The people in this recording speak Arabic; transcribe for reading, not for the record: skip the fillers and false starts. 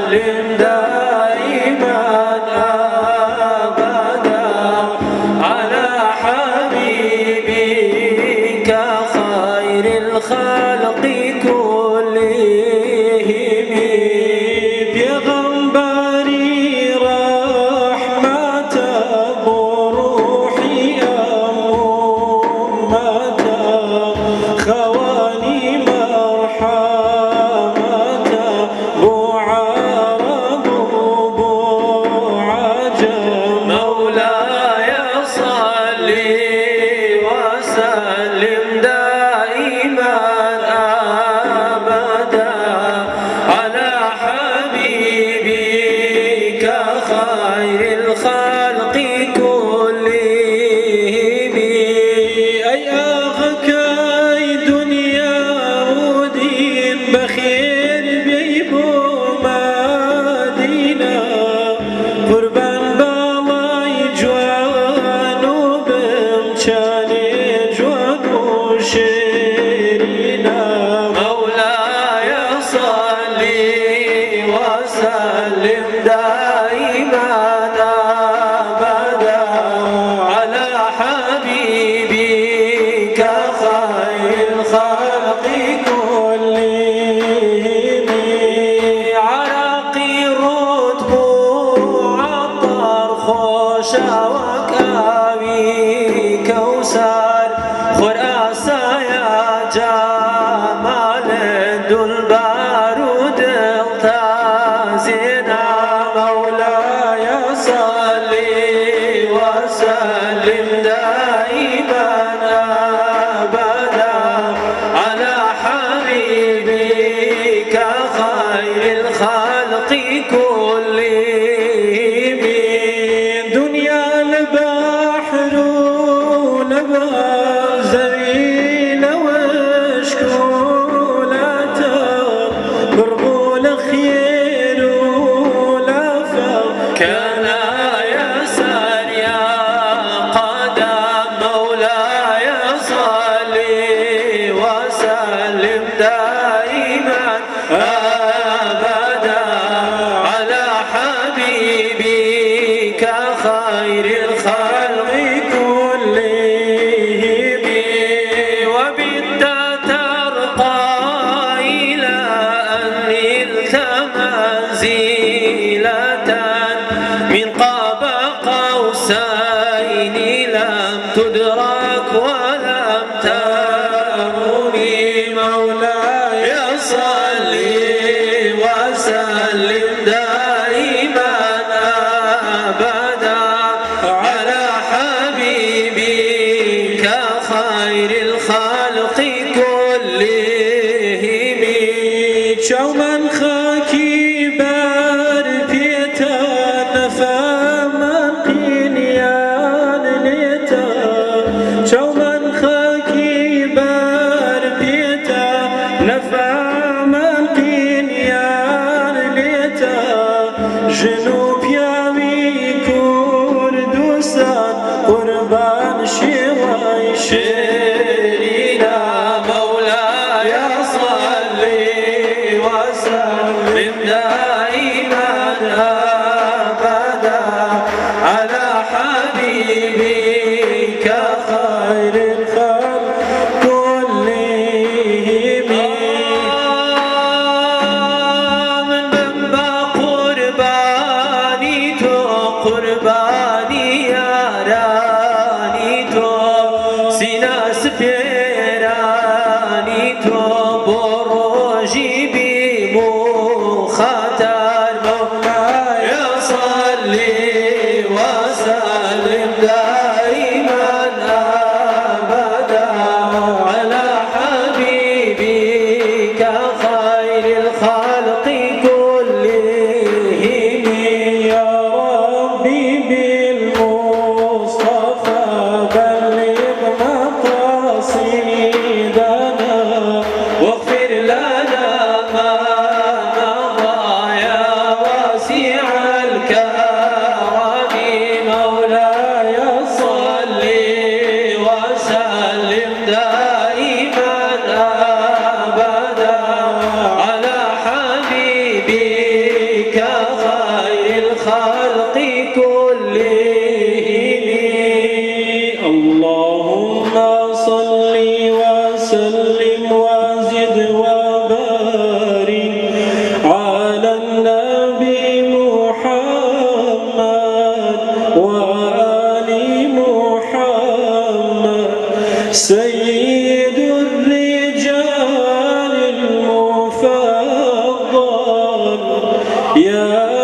وسلم دائما أبدا على حبيبك خير الخلق كلهم بيغمبري رحمة بروحي أمة خواني مرحمة بعرب بعجم مولاي صل وسلم دائما أبدا على حبيبك خير الخلق كلهم أي أخك أي دنيا ودين بخير بيبو مدينة قربان بالله جوان وبمشاني جوان وشيرينا مولاي صل وسلم دائما أبدا على حبيبك خير الخلق كلهم عراقي رتب عطر خوشا وكاوي كوسر خراسا يا جمال دل بارود التازنا مولاي صل وسلم دائما أبدا على حبيبك خير الخلق كلهم دنيا البحر ولبها زميل وشكولته برغول خير ولفا كان يسار يا قدم مولاي صل وسلم دائما أبدا على حبيبك خير الخلق كلهم وبت ترقى إلى أن نلت منزلة من قاب قوسين لم تدرك ولم ترمي مولاي صل وسلم دائما أبدا على حبيبك خير الخلق كلهم شومن خاكي بار بيتا نفاما قينيان ليتا شومن خاكي بار بيتا نفاما قينيان ليتا جنوب يامي كردستان قربان شواي شيرينا مولاي صل وسلم دائما أبدا على حبيبك خير الخلق كلهم من بنبا قرباني تو قرباني يا راني تو سينا سبيراني تو بروجي بمو خطر مولاي صل وسلم دائما أبدا على حبيبك خير الخلق كلهم يا ربي بالمصطفى بلغ مقاصدنا واغفر لنا ما مضى يا واسع الكرم مولاي صل وسلم دائما أبدا اللهم صل وسلم وزد وبارك على النبي محمد وآل محمد سيد الرجال المفضل يا